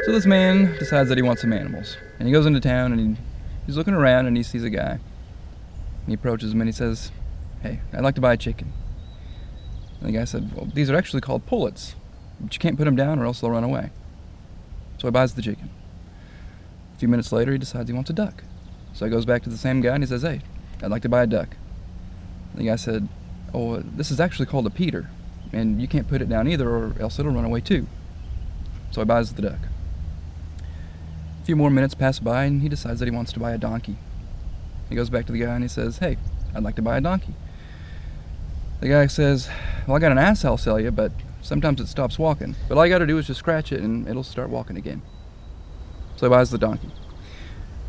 So this man decides that he wants some animals. And he goes into town and he's looking around and he sees a guy. And he approaches him and he says, "Hey, I'd like to buy a chicken." And the guy said, "Well, these are actually called pullets, but you can't put them down or else they'll run away." So he buys the chicken. A few minutes later, he decides he wants a duck. So he goes back to the same guy and he says, "Hey, I'd like to buy a duck." And the guy said, "Oh, this is actually called a peter, and you can't put it down either or else it'll run away too." So he buys the duck. A few more minutes pass by and he decides that he wants to buy a donkey. He goes back to the guy and he says, "Hey, I'd like to buy a donkey." The guy says, "Well, I got an ass I'll sell you, but sometimes it stops walking. But all you gotta do is just scratch it and it'll start walking again." So he buys the donkey.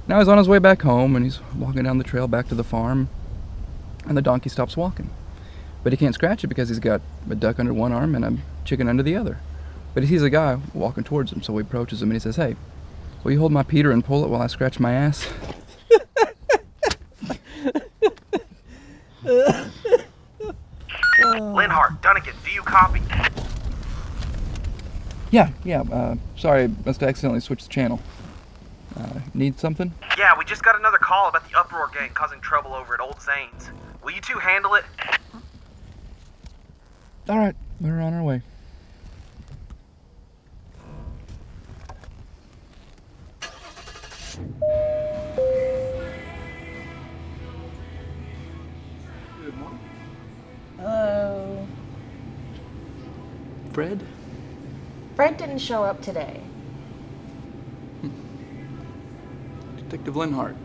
Now he's on his way back home and he's walking down the trail back to the farm and the donkey stops walking. But he can't scratch it because he's got a duck under one arm and a chicken under the other. But he sees a guy walking towards him, so he approaches him and he says, "Hey, will you hold my Peter and pull it while I scratch my ass?" Linhart, Dunnigan, do you copy? Yeah, sorry, must have accidentally switched the channel. Need something? Yeah, we just got another call about the Uproar Gang causing trouble over at Old Zane's. Will you two handle it? Alright, we're on our way. Good morning. Hello. Fred? Fred didn't show up today. Detective Linhart.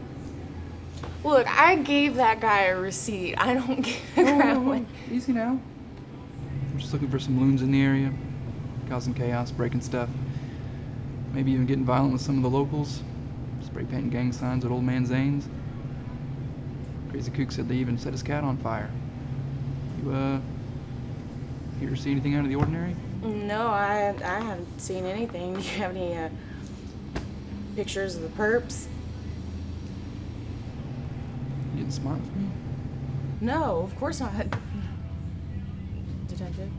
Look, I gave that guy a receipt. I don't give a crap what. Easy now. I'm just looking for some loons in the area, causing chaos, breaking stuff. Maybe even getting violent with some of the locals. Spray painting gang signs at Old Man Zane's. Crazy kook said they even set his cat on fire. You, hear or see anything out of the ordinary? No, I haven't seen anything. Do you have any pictures of the perps? You didn't smile for me? No, of course not. Detective?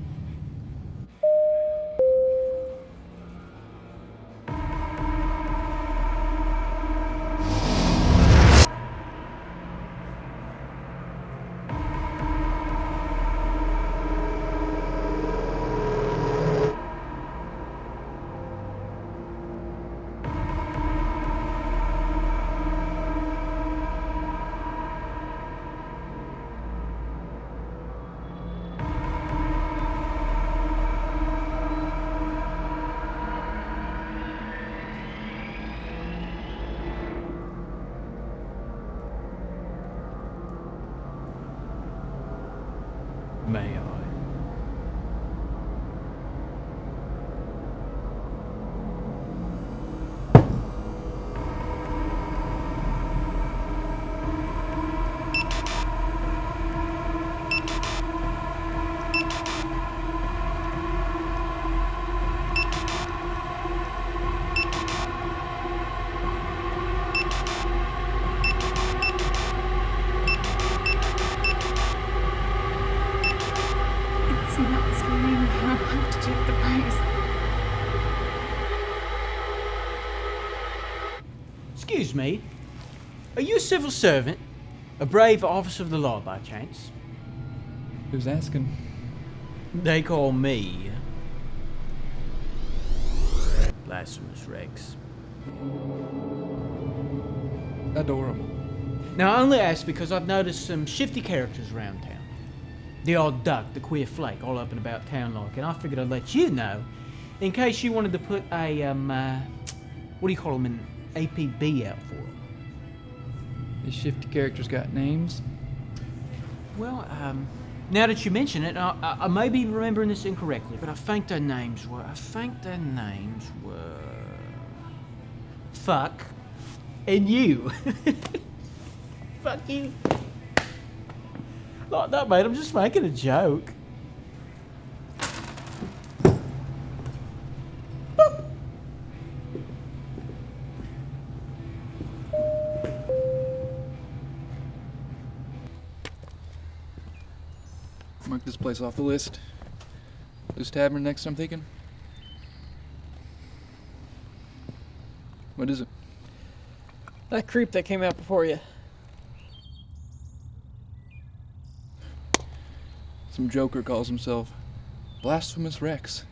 May I? It's not screaming. I don't have to take the prize. Excuse me. Are you a civil servant? A brave officer of the law by chance? Who's asking? They call me Blasphemous Rex. Adorable. Now, I only ask because I've noticed some shifty characters around town. The odd duck, the queer flake, all up and about town like, and I figured I'd let you know in case you wanted to put a, what do you call them, an APB out for them. These shifty characters got names? Well, now that you mention it, I may be remembering this incorrectly, but I think their names were, Fuck and you. Fuck you. Like that, mate, I'm just making a joke. Boop. Mark this place off the list. Loose Tavern next, I'm thinking. What is it? That creep that came out before you. Some joker calls himself Blasphemous Rex.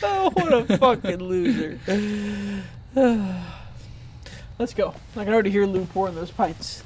Oh, what a fucking loser. Let's go. I can already hear Lou pouring those pints.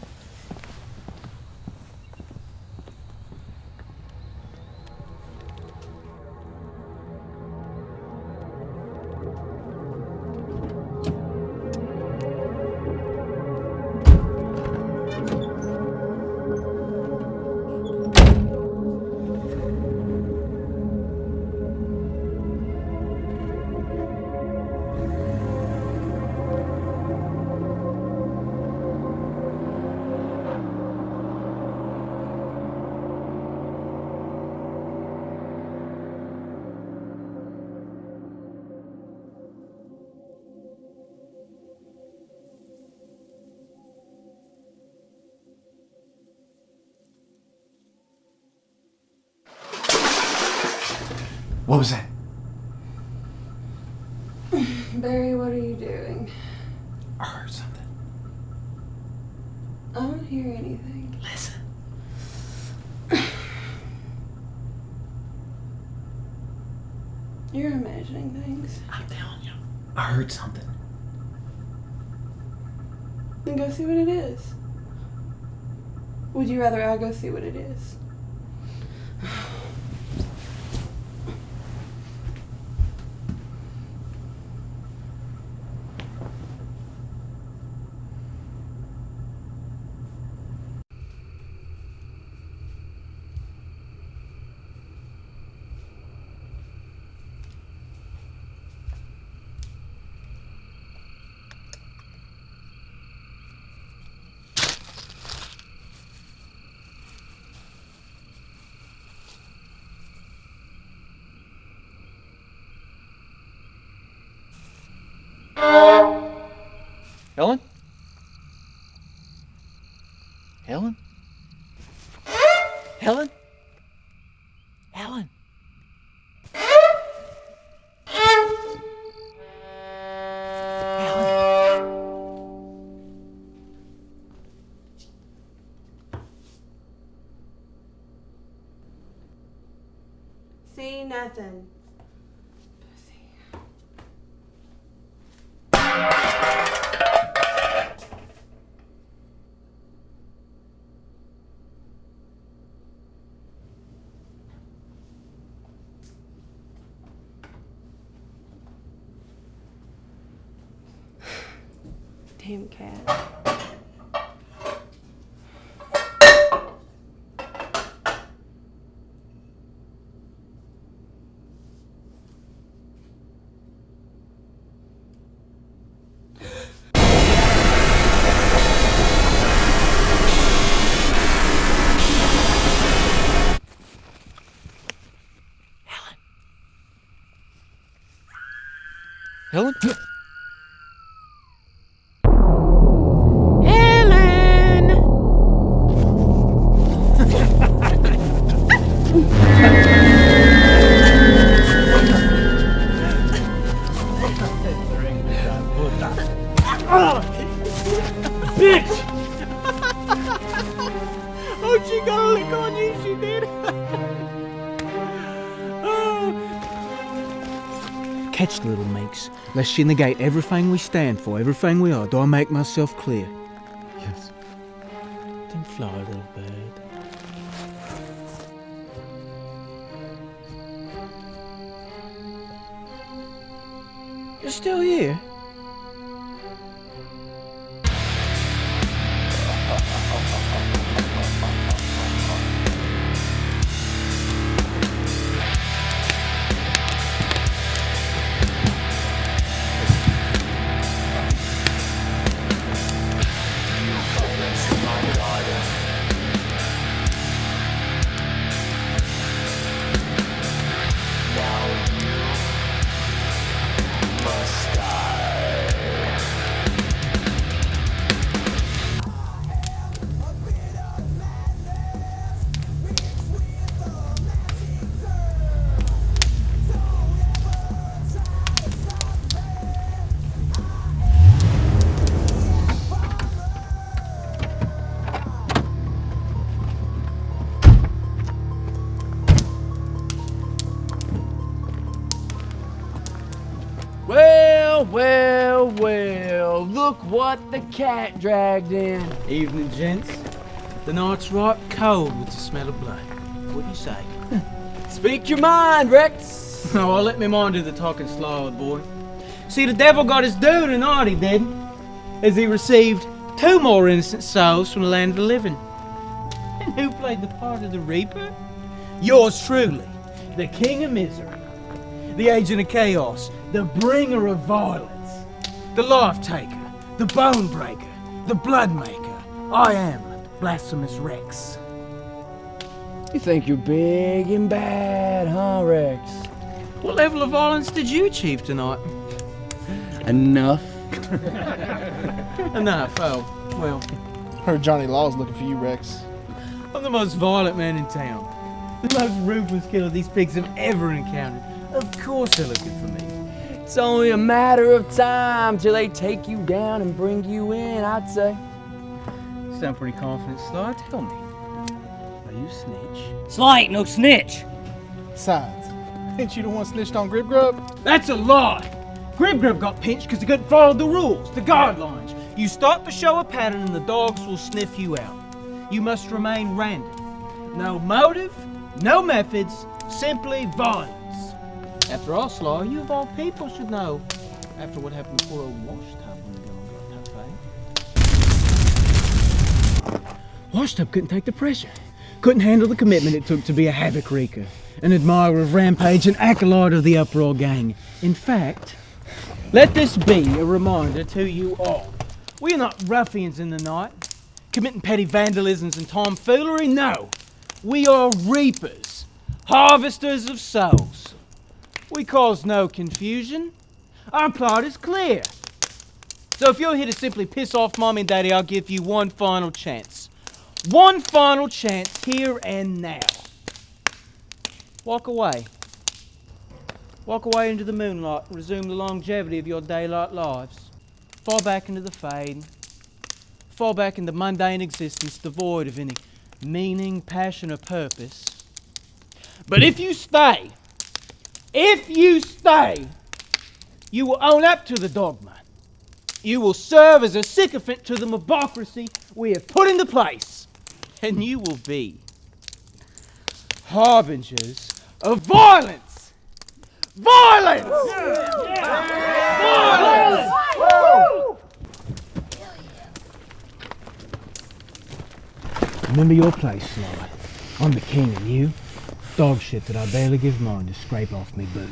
What was that? Barry, what are you doing? I heard something. I don't hear anything. Listen. You're imagining things. I'm telling you. I heard something. Then go see what it is. Would you rather I go see what it is? Helen? Helen? Helen? Helen? See nothing. Damn cat. Helen? Bitch! Oh, she got a lick on you, she did. Catch, little meeks, lest she negate everything we stand for, everything we are. Do I make myself clear? Yes. Then fly, little bird. You're still here? Must die. Look what the cat dragged in. Evening, gents. The night's right cold with the smell of blood. What do you say? Speak your mind, Rex. Oh, I'll let me mind do the talking slow, old boy. See, the devil got his due tonight, he did, as he received 2 more innocent souls from the land of the living. And who played the part of the Reaper? Yours truly, the King of Misery, the Agent of Chaos, the Bringer of Violence, the Life Taker, the Bone Breaker, the Blood Maker. I am Blasphemous Rex. You think you're big and bad, huh, Rex? What level of violence did you achieve tonight? Enough. Enough, oh, well, Heard Johnny Law's looking for you, Rex. I'm the most violent man in town. The most ruthless killer these pigs have ever encountered. Of course they're looking for me. It's only a matter of time till they take you down and bring you in, I'd say. Sound pretty confident, Sly. Tell me, are you a snitch? Sly ain't no snitch. Besides, ain't you the one snitched on Grib Grub? That's a lie! Grib Grub got pinched because he couldn't follow the rules, the guidelines. You start to show a pattern and the dogs will sniff you out. You must remain random. No motive, no methods, simply violence. After all, Sly, you of all people should know. After what happened to poor old Washtub when the gun got no pay. Washtub couldn't take the pressure. Couldn't handle the commitment it took to be a havoc wreaker, an admirer of Rampage, an acolyte of the Uproar Gang. In fact, let this be a reminder to you all. We are not ruffians in the night, committing petty vandalisms and tomfoolery. No, we are reapers, harvesters of souls. We cause no confusion. Our plot is clear. So if you're here to simply piss off Mommy and Daddy, I'll give you one final chance. One final chance here and now. Walk away. Walk away into the moonlight and resume the longevity of your daylight lives. Fall back into the fade. Fall back into mundane existence devoid of any meaning, passion, or purpose. But if you stay, you will own up to the dogma. You will serve as a sycophant to the mobocracy we have put into place. And you will be harbingers of violence. Violence! Violence! Remember your place, Sly. I'm the king and you, dog shit that I barely give mine to scrape off me boot.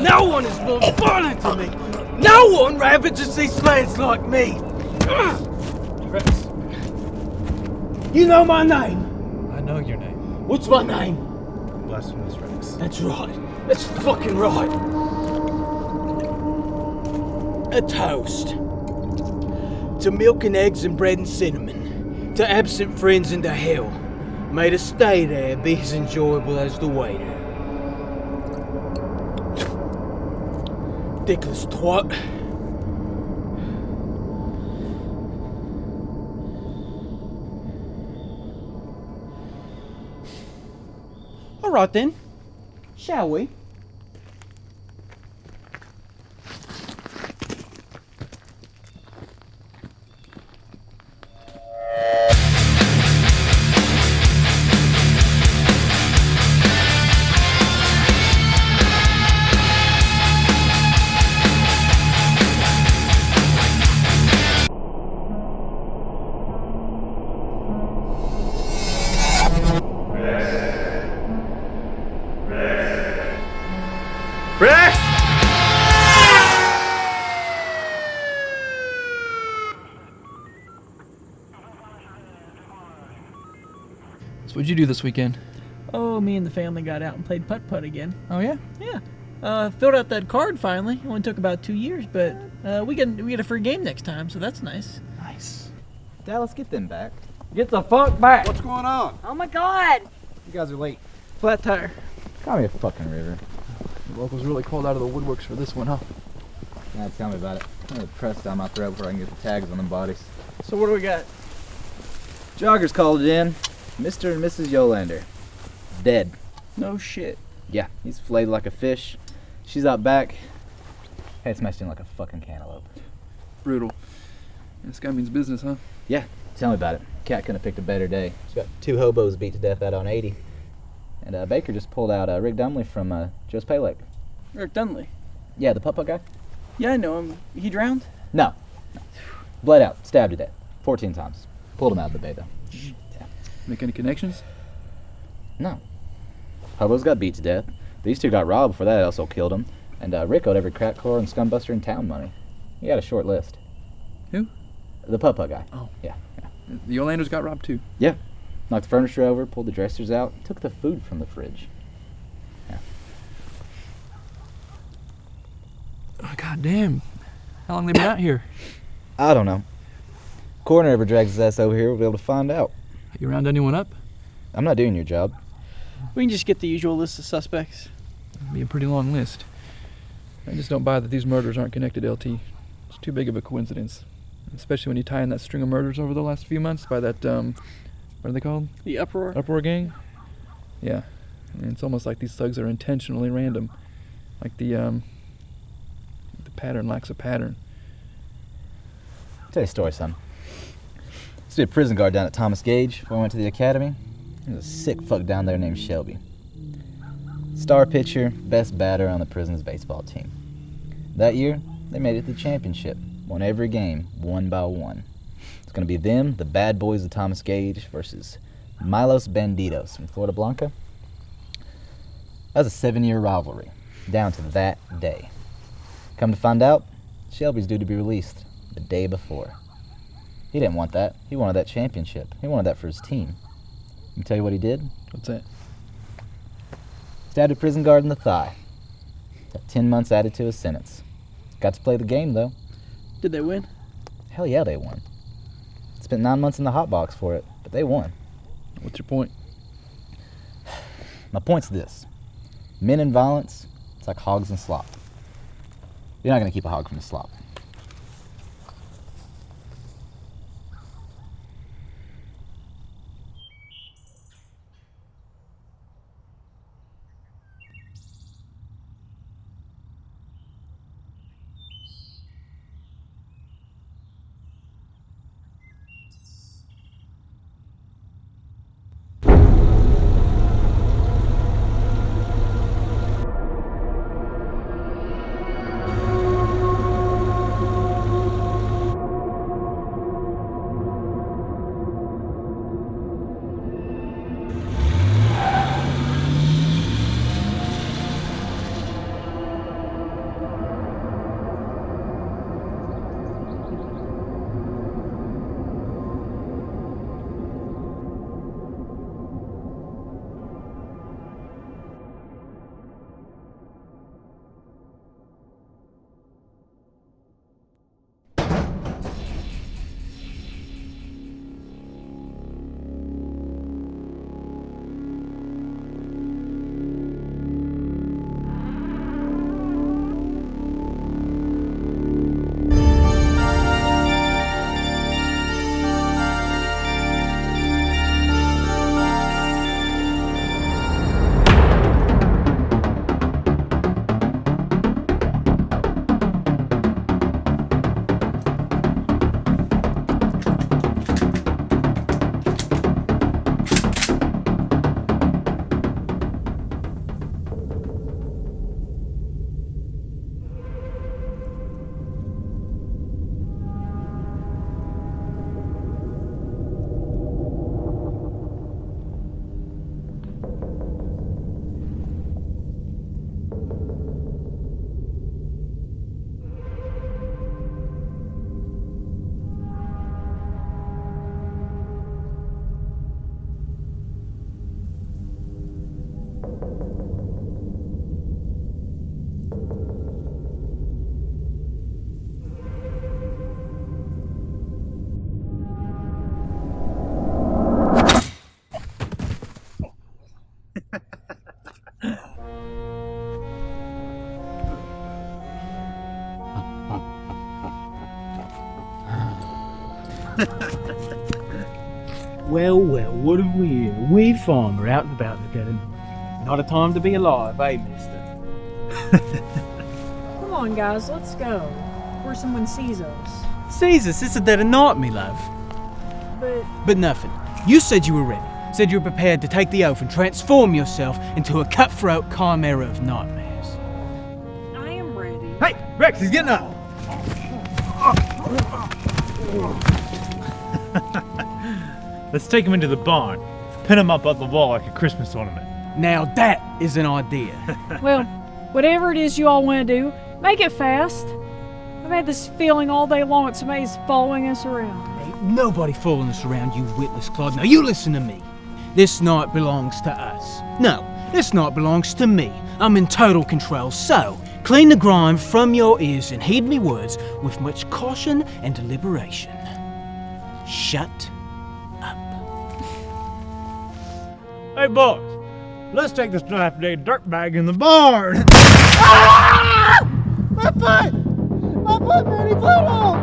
No one is more violent than me! No one ravages these lands like me! Rex, You know my name! I know your name. What's my name? Blasphemous Rex. That's right. That's fucking right. A toast. To milk and eggs and bread and cinnamon. To absent friends into hell. May the stay there be as enjoyable as the way there. Dickless twat. All right then. Shall we? So what'd you do this weekend? Oh, me and the family got out and played putt-putt again. Oh, yeah? Yeah. Filled out that card finally. It only took about 2 years, but we get a free game next time, so that's nice. Nice. Dad, let's get them back. Get the fuck back! What's going on? Oh my god! You guys are late. Flat tire. Call me a fucking river. The locals really called out of the woodworks for this one, huh? Now tell me about it. I'm gonna press down my throat before I can get the tags on them bodies. So what do we got? Joggers called it in. Mr. and Mrs. Yolander. Dead. No shit. Yeah, he's filleted like a fish. She's out back. Head smashed in like a fucking cantaloupe. Brutal. This guy means business, huh? Yeah, tell me about it. Cat couldn't have picked a better day. She's got 2 hobos beat to death out on 80. And Baker just pulled out Rick Dumley from Joe's Pay Lake. Rick Dunley. Yeah, the putt-putt guy? Yeah, I know him. He drowned? No. Bled out. Stabbed to death. 14 times. Pulled him out of the bay, though. Make any connections? No. Hobos got beat to death. These 2 got robbed before that also killed him. And Rick owed every crack whore and scumbuster in town money. He got a short list. Who? The putt-putt guy. Oh. Yeah. The Yolanders got robbed too. Yeah. Knocked the furniture over, pulled the dressers out, took the food from the fridge. Yeah. Oh, God damn. How long they been out here? I don't know. Coroner ever drags his ass over here, we'll be able to find out. You round anyone up? I'm not doing your job. We can just get the usual list of suspects. It'd be a pretty long list. I just don't buy that these murders aren't connected, LT. It's too big of a coincidence. Especially when you tie in that string of murders over the last few months by that, what are they called? The Uproar? Uproar Gang? Yeah. And it's almost like these thugs are intentionally random. Like the pattern lacks a pattern. I'll tell you a story, son. Used to be a prison guard down at Thomas Gage before I went to the academy. There was a sick fuck down there named Shelby. Star pitcher, best batter on the prison's baseball team. That year, they made it to the championship. Won every game, 1 by 1. It's going to be them, the bad boys of Thomas Gage, versus Milos Banditos from Florida Blanca. That was a 7-year rivalry, down to that day. Come to find out, Shelby's due to be released the day before. He didn't want that. He wanted that championship. He wanted that for his team. Let me tell you what he did. What's that? Stabbed a prison guard in the thigh. Got 10 months added to his sentence. Got to play the game, though. Did they win? Hell yeah, they won. Spent 9 months in the hot box for it, but they won. What's your point? My point's this. Men in violence, it's like hogs and slop. You're not going to keep a hog from the slop. Well, what have we here? A weed farmer out and about today. Not a time to be alive, eh, mister? Come on, guys, let's go. Before someone sees us. Sees us, it's a dead of night, me love. But nothing. You said you were ready. Said you were prepared to take the oath and transform yourself into a cutthroat chimera of nightmares. I am ready. Hey, Rex, he's getting up. Let's take him into the barn. Pin him up on the wall like a Christmas ornament. Now that is an idea. Well, whatever it is you all want to do, make it fast. I've had this feeling all day long that somebody's following us around. Ain't nobody fooling us around, you witless clod. Now you listen to me. This night belongs to us. No, this night belongs to me. I'm in total control, so clean the grime from your ears and heed me words with much caution and deliberation. Shut up. Hey, boys, let's take this dilapidated dirtbag in the barn. My foot! My foot, Manny, Pluto!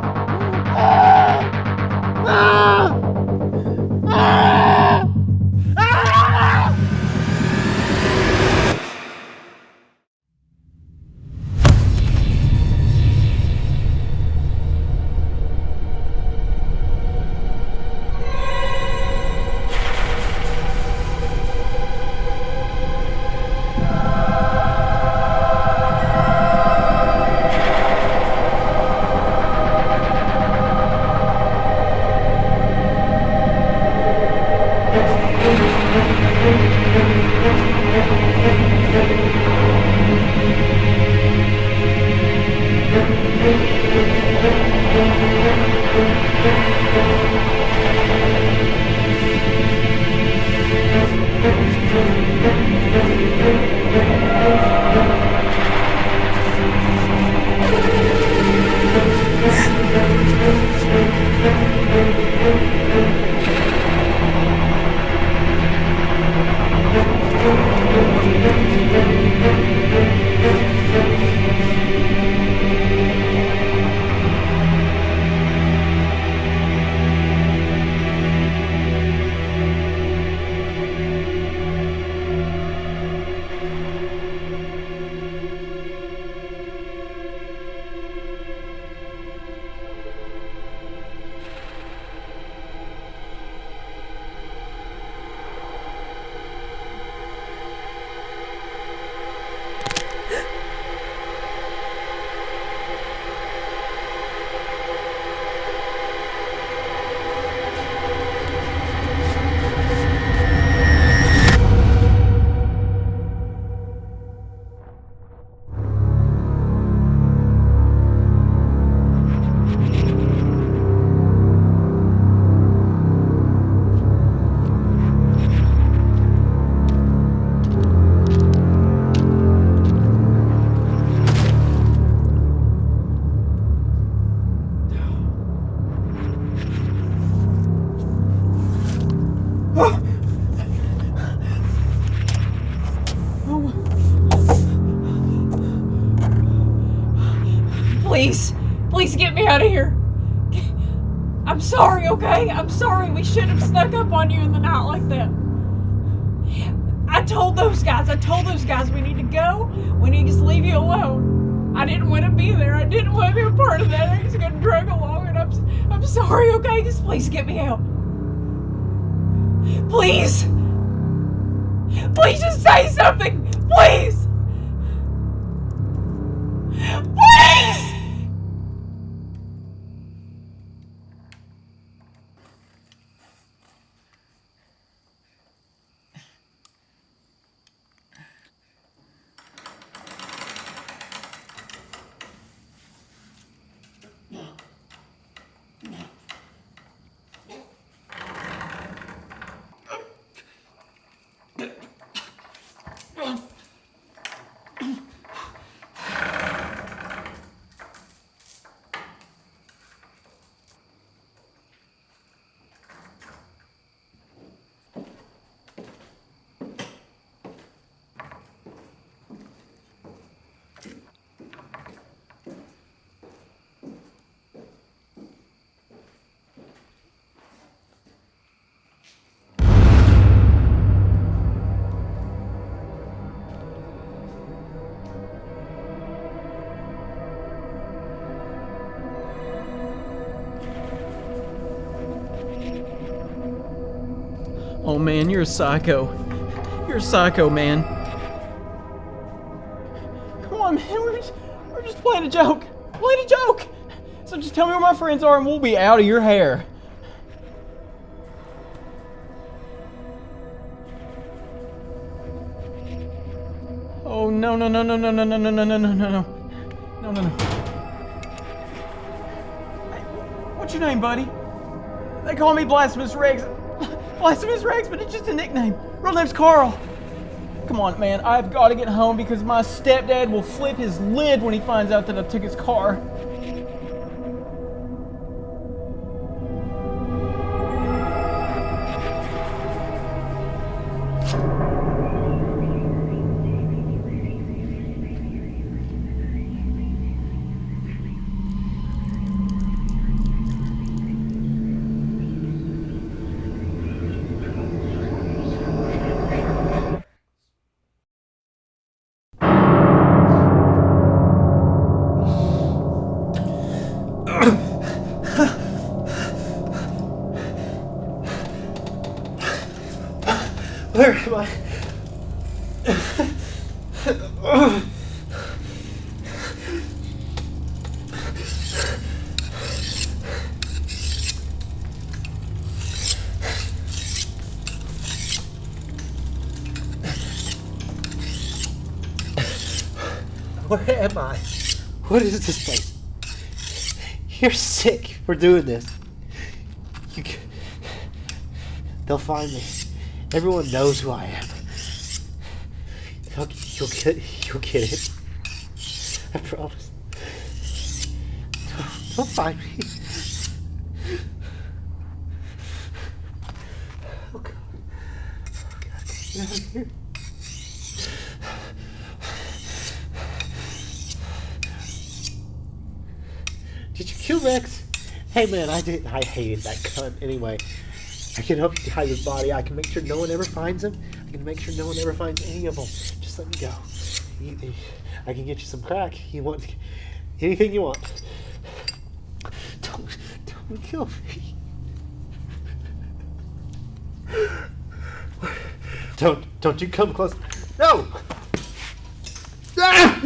Please get me out of here. I'm sorry, okay? I'm sorry. We shouldn't have snuck up on you in the night like that. I told those guys we need to go. We need to just leave you alone. I didn't want to be there. I didn't want to be a part of that. I just got dragged along, and I'm sorry, okay? Just please get me out. Please. Please just say something. Please. Please. Oh man, you're a psycho. You're a psycho, man. Come on, man, we're just playing a joke. Playing a joke! So just tell me where my friends are and we'll be out of your hair. Oh no no no no no no no no no no no no no no no. Hey, what's your name, buddy? They call me Blasphemous Rex. Blasphemous Rex, but it's just a nickname. Real name's Carl. Come on, man, I've got to get home because my stepdad will flip his lid when he finds out that I took his car. Where am I? Where am I? What is this place? You're sick for doing this. They'll find me. Everyone knows who I am. You'll get it. I promise. Don't find me. Oh God. Oh God, get out of here. Did you kill Rex? Hey man, I didn't. I hated that cunt anyway. I can help you hide his body. I can make sure no one ever finds him. I can make sure no one ever finds any of them. Just let me go. I can get you some crack. You want anything you want. Don't kill me. Don't you come close. No! Ah!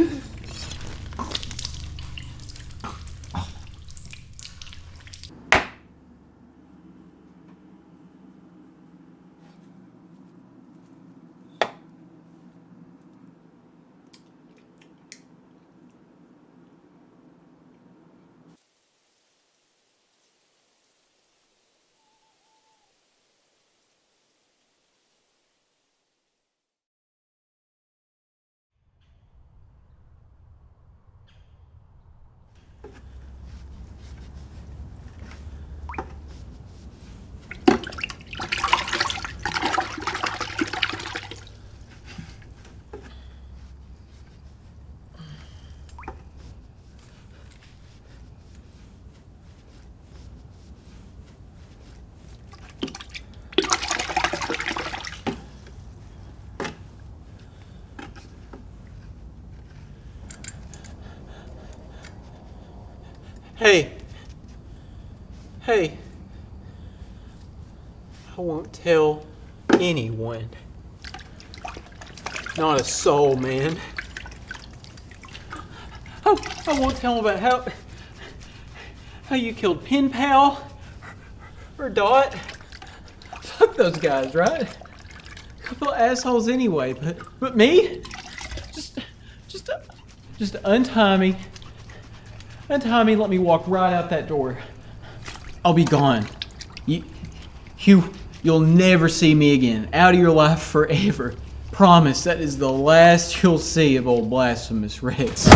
Hey, I won't tell anyone. Not a soul, man. I won't tell them about how you killed Pen Pal or Dot. Fuck those guys, right? Couple of assholes anyway, but me? Just untie me. Untie me, let me walk right out that door. I'll be gone. You'll never see me again. Out of your life forever. Promise, that is the last you'll see of old Blasphemous Rex.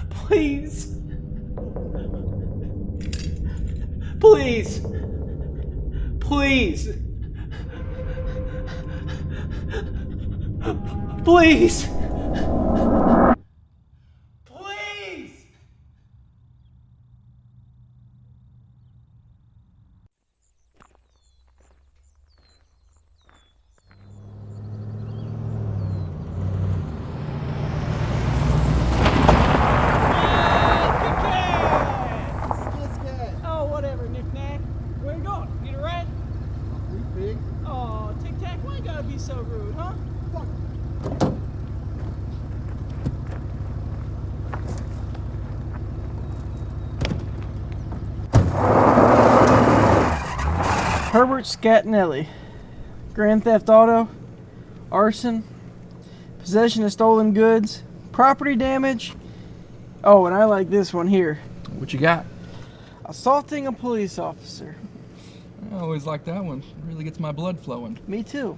Please. Please. Please. Please. Please. gotta be so rude, huh? Herbert Scatinelli. Grand theft auto, arson, possession of stolen goods, property damage. Oh, and I like this one here. What you got? Assaulting a police officer. I always like that one. It really gets my blood flowing. Me too.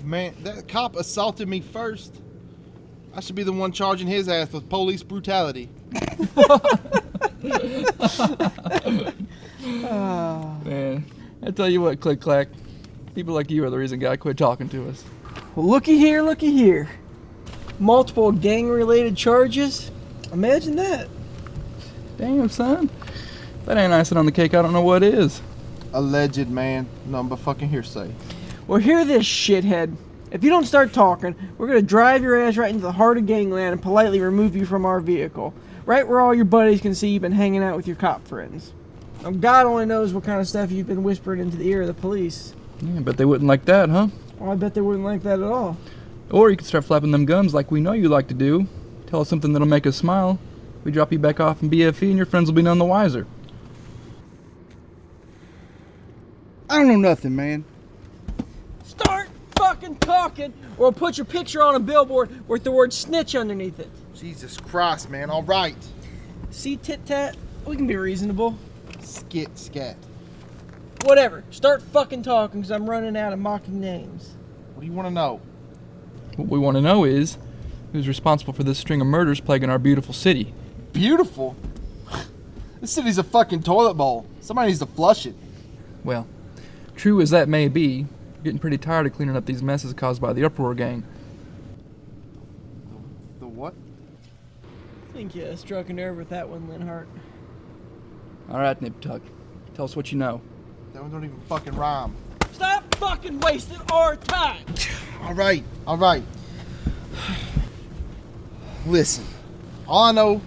Man, that cop assaulted me first. I should be the one charging his ass with police brutality. Man, I tell you what, Click Clack. People like you are the reason guy quit talking to us. Well, looky here, looky here. Multiple gang-related charges. Imagine that. Damn, son. That ain't icing on the cake. I don't know what is. Alleged, man. Nothing but fucking hearsay. Well, hear this, shithead. If you don't start talking, we're gonna drive your ass right into the heart of gangland and politely remove you from our vehicle. Right where all your buddies can see you've been hanging out with your cop friends. Now, God only knows what kind of stuff you've been whispering into the ear of the police. Yeah, but they wouldn't like that, huh? Well, I bet they wouldn't like that at all. Or you could start flapping them gums like we know you like to do. Tell us something that'll make us smile. We drop you back off in BFE and your friends will be none the wiser. I don't know nothing, man. Start fucking talking, or put your picture on a billboard with the word snitch underneath it. Jesus Christ, man. All right. See, tit-tat? We can be reasonable. Skit, scat. Whatever. Start fucking talking, because I'm running out of mocking names. What do you want to know? What we want to know is who's responsible for this string of murders plaguing our beautiful city. Beautiful? This city's a fucking toilet bowl. Somebody needs to flush it. Well, true as that may be, I'm getting pretty tired of cleaning up these messes caused by the Uproar Gang. The what? I think you struck a nerve with that one, Linhart. All right, Nip Tuck. Tell us what you know. That one don't even fucking rhyme. Stop fucking wasting our time! All right, all right. Listen, all I know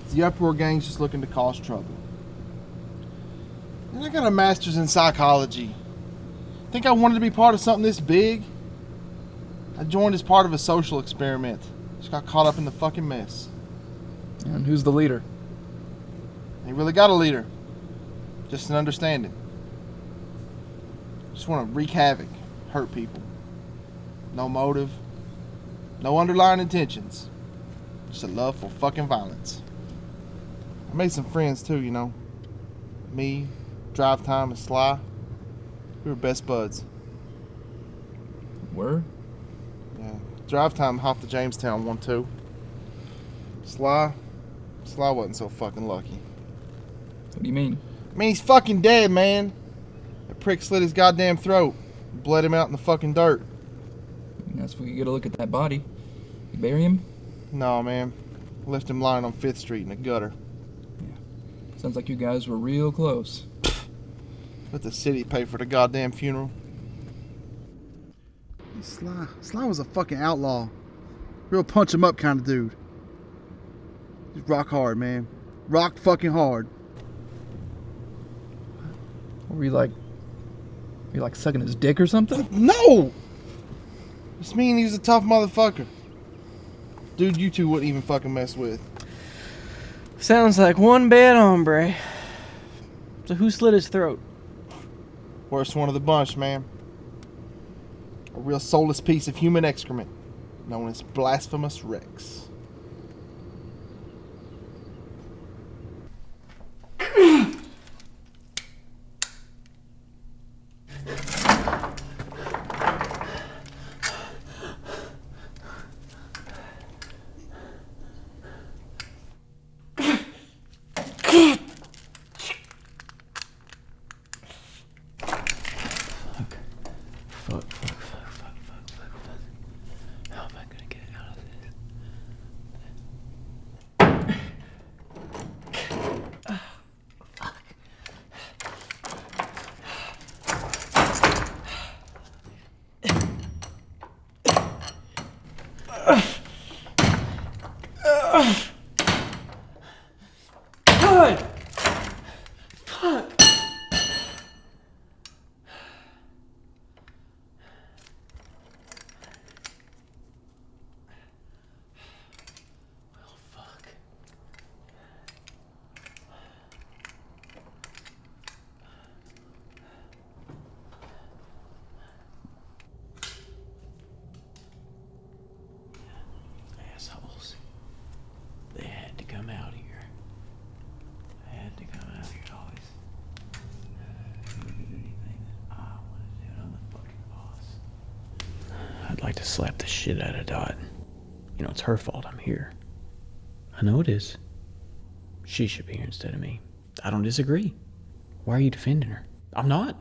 is the Uproar Gang's just looking to cause trouble. And I got a master's in psychology. Think I wanted to be part of something this big? I joined as part of a social experiment. Just got caught up in the fucking mess. And who's the leader? Ain't really got a leader. Just an understanding. Just want to wreak havoc, hurt people. No motive. No underlying intentions. Just a love for fucking violence. I made some friends too, you know. Me, Drive Time, and Sly. We were best buds. Were? Yeah. Drive Time hopped to Jamestown 1-2. Sly wasn't so fucking lucky. What do you mean? I mean, he's fucking dead, man. That prick slit his goddamn throat. Bled him out in the fucking dirt. I guess we could get a look at that body. You bury him? No, man. Left him lying on 5th Street in a gutter. Yeah. Sounds like you guys were real close. Let the city pay for the goddamn funeral. Sly was a fucking outlaw. Real punch him up kind of dude. He's rock hard, man. Rock fucking hard. Were you like sucking his dick or something? No! Just mean he was a tough motherfucker. Dude you two wouldn't even fucking mess with. Sounds like one bad hombre. So who slit his throat? Worst one of the bunch, man. A real soulless piece of human excrement known as Blasphemous Rex. How am I gonna get out of this? God! Fuck! I'd like to slap the shit out of Dot. You know, it's her fault I'm here. I know it is. She should be here instead of me. I don't disagree. Why are you defending her? I'm not.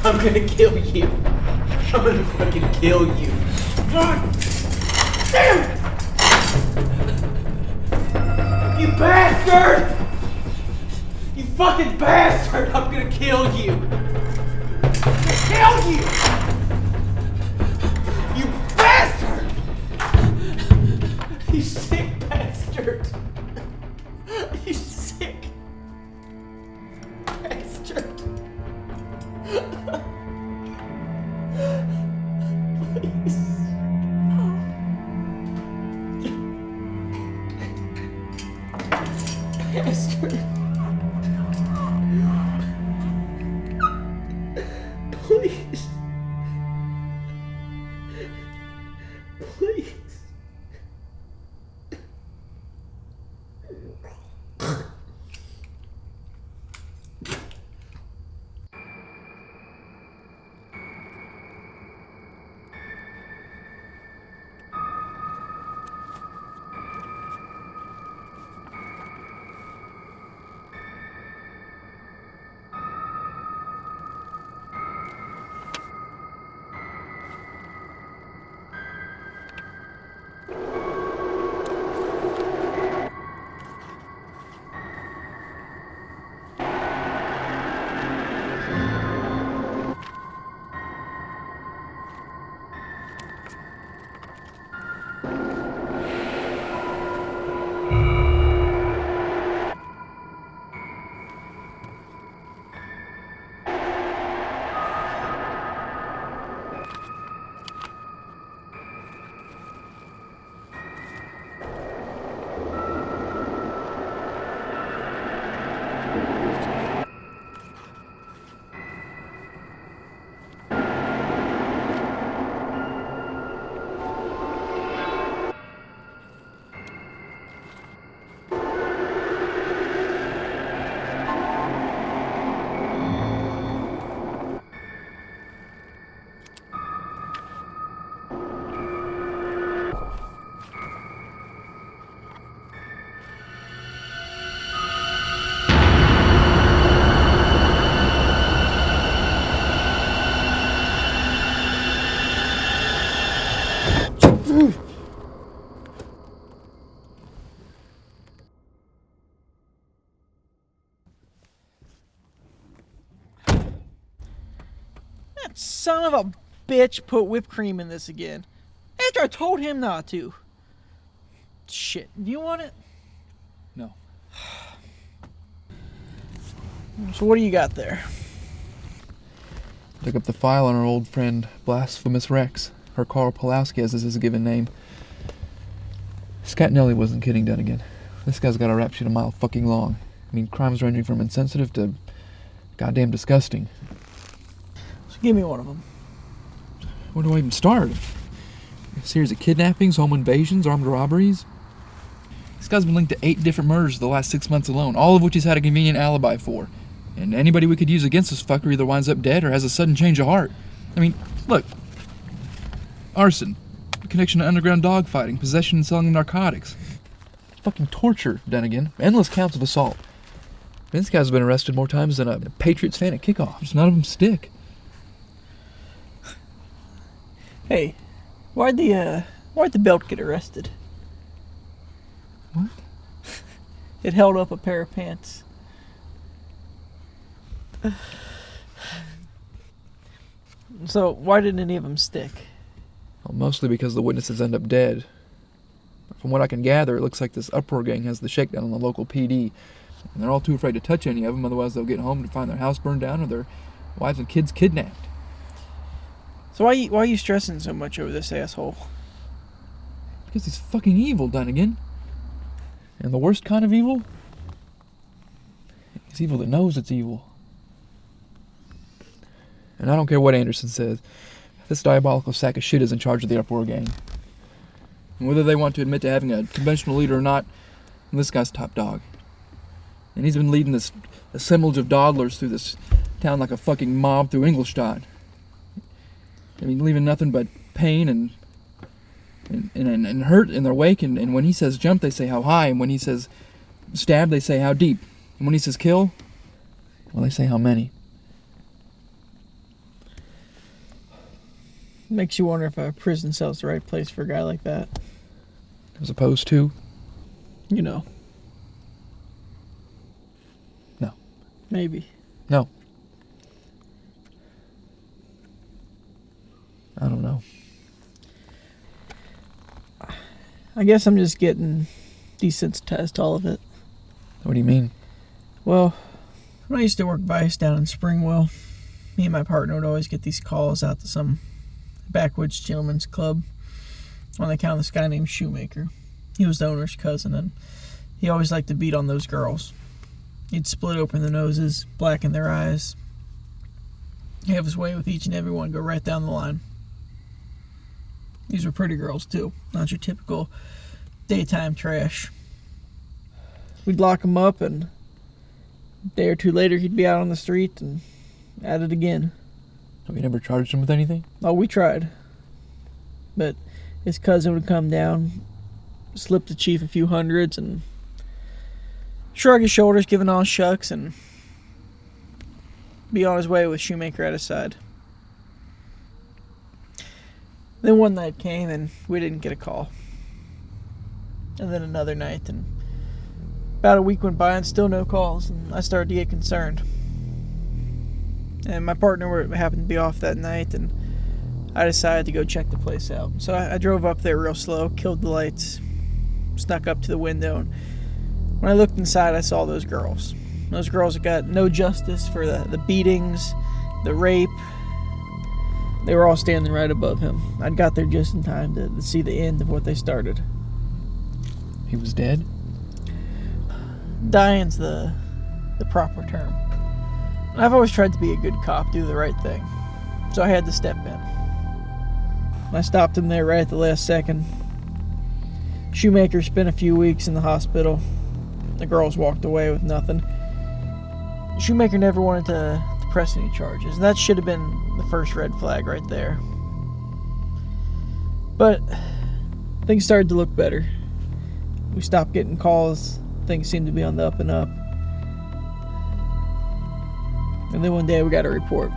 I'm gonna kill you. I'm gonna fucking kill you. Damn! You bastard! You fucking bastard! I'm gonna kill you. I'm gonna kill you! You bastard! You sick bastard! You sick bastard! Please. Bastard. Please. Please. That son of a bitch put whipped cream in this again. After I told him not to. Shit, do you want it? No. So what do you got there? Took up the file on our old friend Blasphemous Rex, or Carl Pulowski as is his given name. Scatnelli wasn't kidding, Dunnigan. This guy's got a rap sheet a mile fucking long. I mean, crimes ranging from insensitive to goddamn disgusting. So give me one of them. Where do I even start? A series of kidnappings, home invasions, armed robberies. This guy's been linked to 8 different murders the last 6 months alone, all of which he's had a convenient alibi for. And anybody we could use against this fucker either winds up dead or has a sudden change of heart. I mean, look. Arson. Connection to underground dogfighting. Possession and selling of narcotics. Fucking torture, Dunnigan. Endless counts of assault. This guy's been arrested more times than a Patriots fan at kickoff. Just none of them stick. Hey, why'd the belt get arrested? What? It held up a pair of pants. So, why didn't any of them stick? Well, mostly because the witnesses end up dead. From what I can gather, it looks like this Uproar Gang has the shakedown on the local PD. And they're all too afraid to touch any of them, otherwise they'll get home and find their house burned down or their wives and kids kidnapped. So why are you stressing so much over this asshole? Because he's fucking evil, Dunnigan. And the worst kind of evil? He's evil that knows it's evil. And I don't care what Anderson says. This diabolical sack of shit is in charge of the Uproar Gang. And whether they want to admit to having a conventional leader or not, this guy's top dog. And he's been leading this assemblage of dawdlers through this town like a fucking mob through Ingolstadt. I mean, leaving nothing but pain and hurt in their wake. And when he says jump, they say how high. And when he says stab, they say how deep. And when he says kill, well, they say how many. Makes you wonder if a prison cell's the right place for a guy like that. As opposed to? You know. No. Maybe. No. I don't know. I guess I'm just getting desensitized to all of it. What do you mean? Well, when I used to work Vice down in Springwell, me and my partner would always get these calls out to some backwoods gentleman's club on account of this guy named Shoemaker. He was the owner's cousin, and he always liked to beat on those girls. He'd split open their noses, blacken their eyes, have his way with each and every one, go right down the line. These were pretty girls, too. Not your typical daytime trash. We'd lock him up, and a day or two later, he'd be out on the street and at it again. Have you never charged him with anything? Oh, we tried. But his cousin would come down, slip the chief a few hundreds, and shrug his shoulders, giving all shucks, and be on his way with Shoemaker at his side. Then one night came, and we didn't get a call. And then another night, and about a week went by, and still no calls, and I started to get concerned. And my partner happened to be off that night, and I decided to go check the place out. So I drove up there real slow, killed the lights, snuck up to the window, and when I looked inside, I saw those girls. Those girls that got no justice for the beatings, the rape. They were all standing right above him. I'd got there just in time to see the end of what they started. He was dead? Dying's the proper term. I've always tried to be a good cop, do the right thing. So I had to step in. I stopped him there right at the last second. Shoemaker spent a few weeks in the hospital. The girls walked away with nothing. Shoemaker never wanted to press any charges. And that should have been the first red flag right there. But things started to look better. We stopped getting calls. Things seemed to be on the up and up. And then one day we got a report.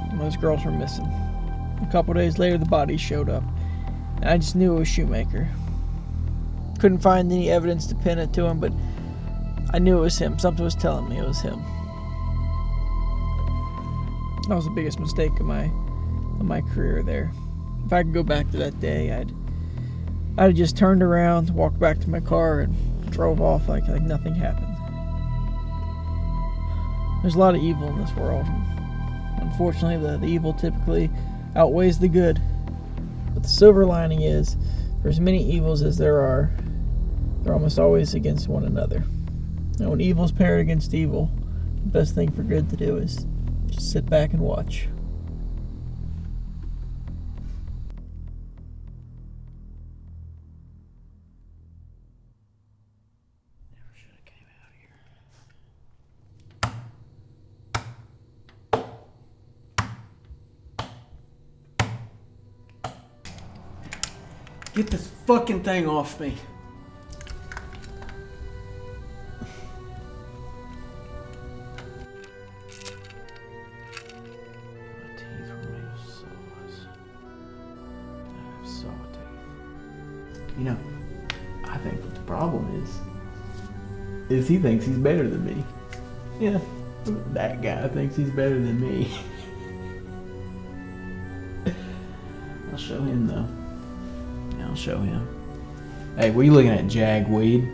And those girls were missing. A couple days later, the bodies showed up. And I just knew it was Shoemaker. Couldn't find any evidence to pin it to him, but I knew it was him. Something was telling me it was him. That was the biggest mistake of my career there. If I could go back to that day, I'd I'd have just turned around, walked back to my car, and drove off like nothing happened. There's a lot of evil in this world. Unfortunately, the evil typically outweighs the good. But the silver lining is, for as many evils as there are, they're almost always against one another. And when evil's paired against evil, the best thing for good to do is just sit back and watch. Get this fucking thing off me. My teeth were made of saws. I have saw teeth. You know, I think what the problem is he thinks he's better than me. Yeah, that guy thinks he's better than me. I'll show him though. I'll show him. Hey, what are you looking at, Jagweed?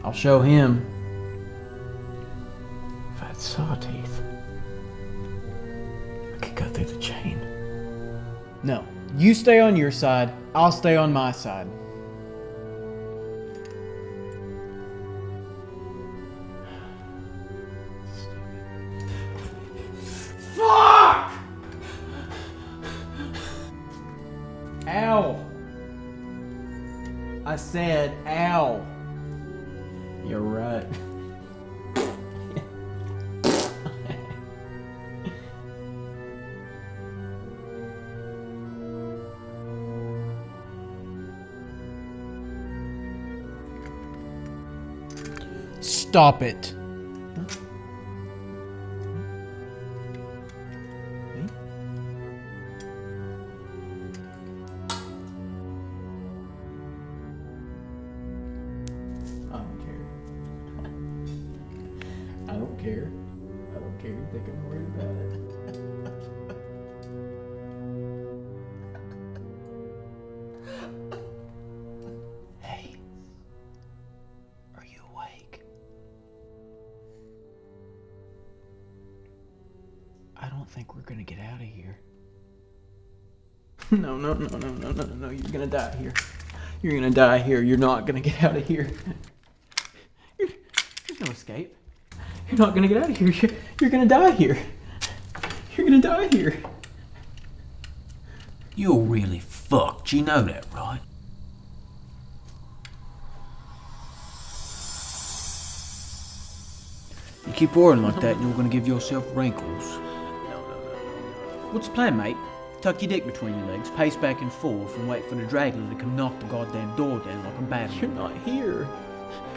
I'll show him. If I had saw teeth, I could go through the chain. No, you stay on your side, I'll stay on my side. Fuck! Ow! I said, ow! You're right. Stop it. I don't care. You think I'm worried about it? Hey, are you awake? I don't think we're gonna get out of here. No, you're gonna die here. You're gonna die here. You're not gonna get out of here. There's no escape. You're not gonna get out of here. You're gonna die here. You're gonna die here. You're really fucked. You know that, right? You keep roaring like that and you're gonna give yourself wrinkles. No. What's the plan, mate? Tuck your dick between your legs, pace back and forth, and wait for the dragon to come knock the goddamn door down like a batman. You're not here.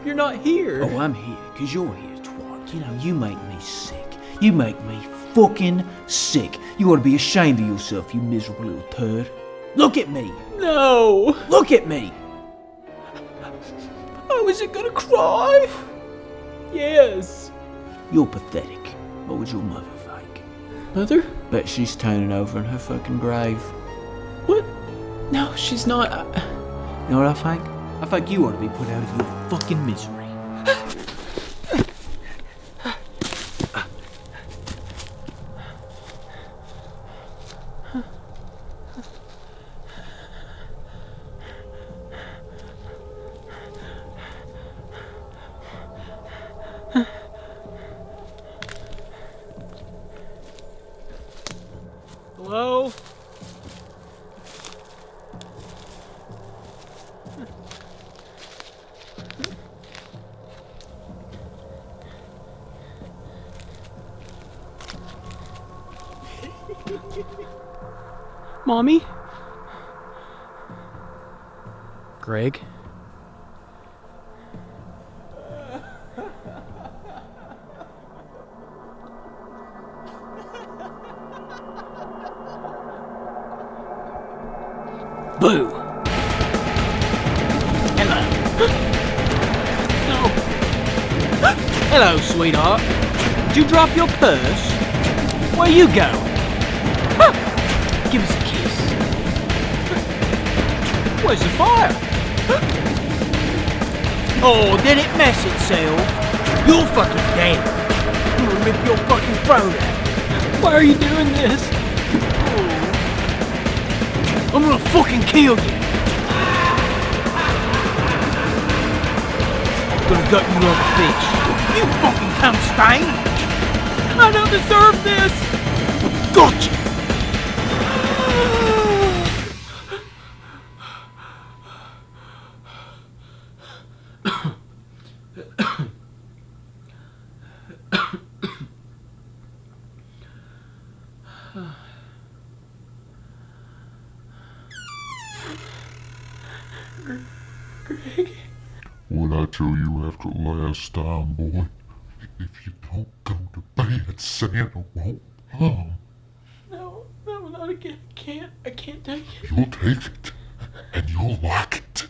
You're not here. Oh, I'm here, 'cause you're here, twat. You know, you make me sick. You make me fucking sick. You ought to be ashamed of yourself, you miserable little turd. Look at me. No. Look at me. I wasn't gonna cry. Yes. You're pathetic. What would your mother think? Mother? Bet she's turning over in her fucking grave. What? No, she's not. You know what I think? I think you ought to be put out of your fucking misery. Hello? Mommy? Greg? Boo! Hello. No. Hello, sweetheart. Did you drop your purse? Where you going? Give us a kiss. Where's the fire? Oh, did it mess itself? You're fucking dead. I'm gonna rip your fucking throat out. Why are you doing this? I'm gonna fucking kill you. I'm gonna gut you like a fish. You fucking cum stain. I don't deserve this. Gotcha. What I tell you after last time, boy? If you don't go to bed, Santa won't come. No, not again. I can't take it. You'll take it, and you'll like it.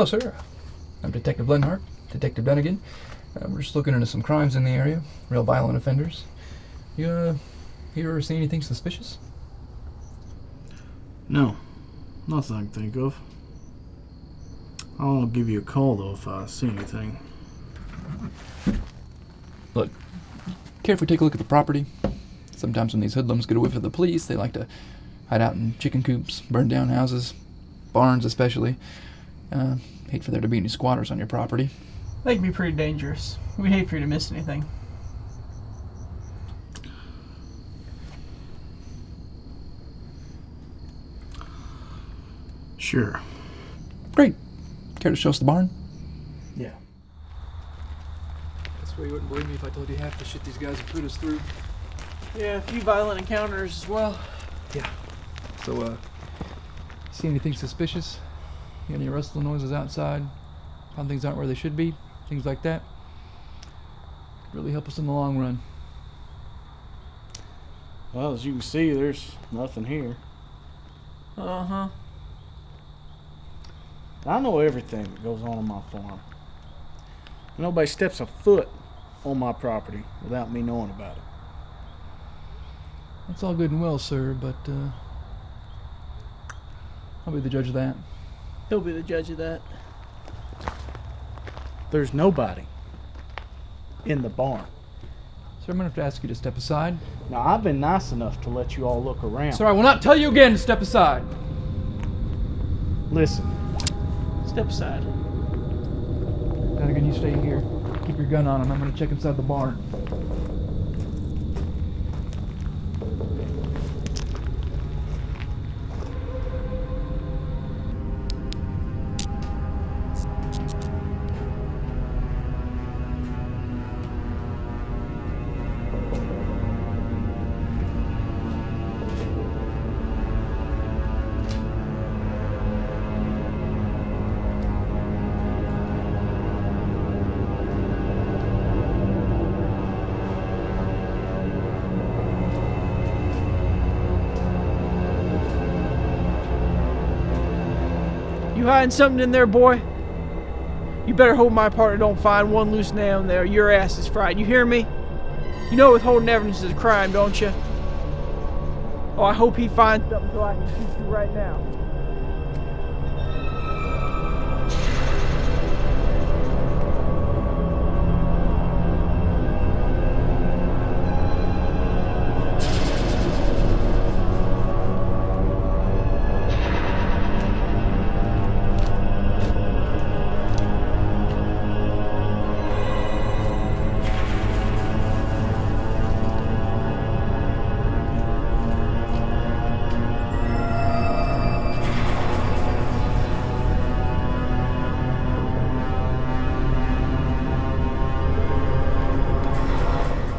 Hello, sir. I'm Detective Lenhart, Detective Dunnigan. We're just looking into some crimes in the area, real violent offenders. You ever see anything suspicious? No, nothing I can think of. I'll give you a call, though, if I see anything. Look, care if we take a look at the property? Sometimes when these hoodlums get a whiff of the police, they like to hide out in chicken coops, burn down houses, barns especially. Hate for there to be any squatters on your property. That can be pretty dangerous. We'd hate for you to miss anything. Sure. Great. Care to show us the barn? Yeah. That's where you wouldn't believe me if I told you half the shit these guys have put us through. Yeah, a few violent encounters as well. Yeah. So, see anything suspicious? Hear any rustling noises outside? Found things aren't where they should be? Things like that? Could really help us in the long run. Well, as you can see, there's nothing here. Uh-huh. I know everything that goes on my farm. Nobody steps a foot on my property without me knowing about it. That's all good and well, sir, but, I'll be the judge of that. He'll be the judge of that. There's nobody in the barn. Sir, I'm gonna have to ask you to step aside. Now, I've been nice enough to let you all look around. Sir, I will not tell you again to step aside. Listen. Step aside. Dunnigan, you stay here. Keep your gun on him. I'm gonna check inside the barn. You hiding something in there, boy? You better hope my partner don't find one loose nail in there. Your ass is fried. You hear me? You know withholding evidence is a crime, don't you? Oh, I hope he finds something so I can shoot you right now.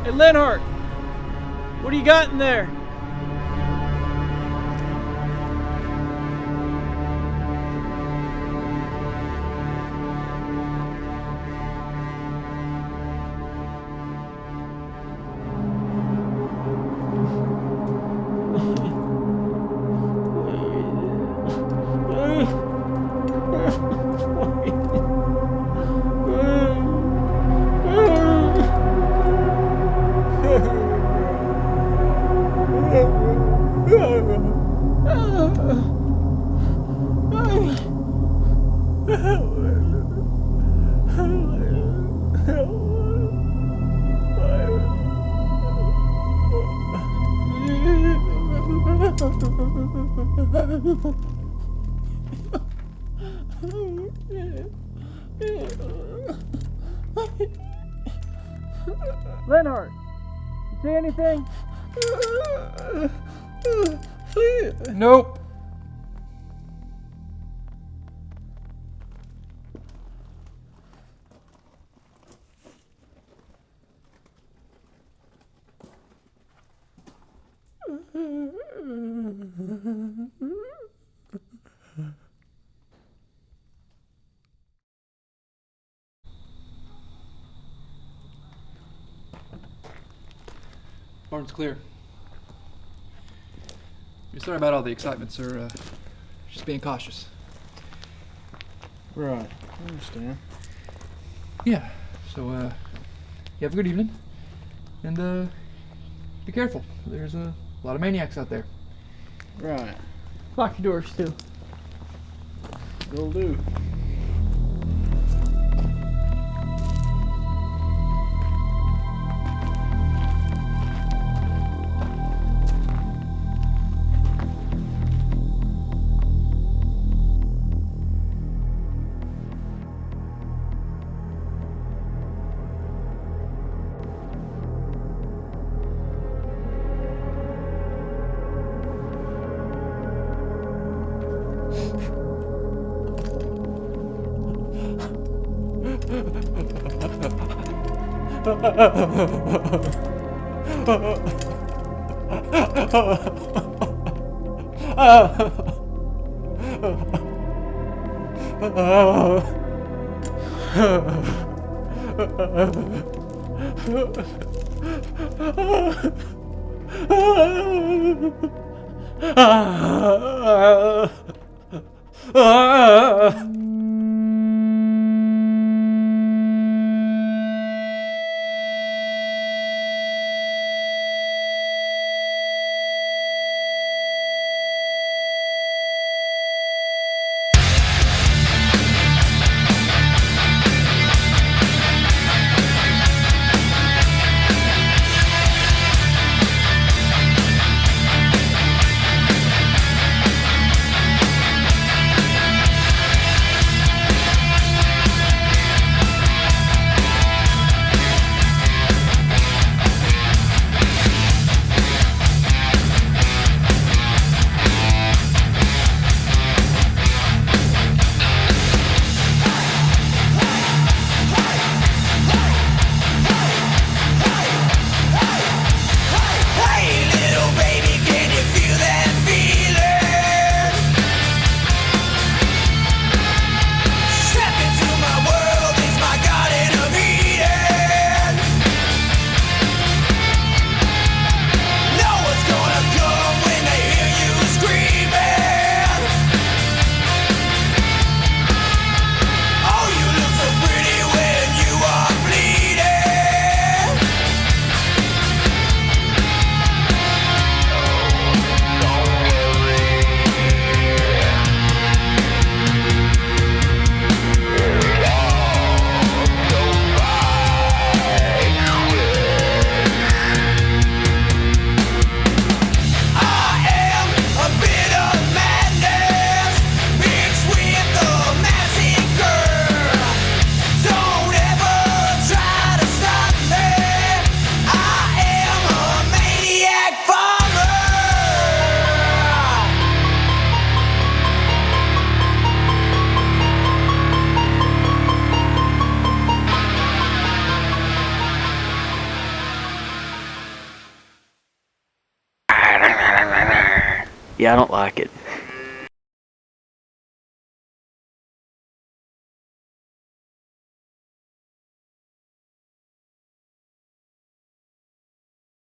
Hey, Lenhart, what do you got in there? Lenhart, you see anything? Nope. Barn's clear. Sorry about all the excitement, sir. Just being cautious. Right. I understand. Yeah. So, you have a good evening. And, be careful. There's a lot of maniacs out there. Right. Lock your doors, too. Will do. Yeah, I don't like it.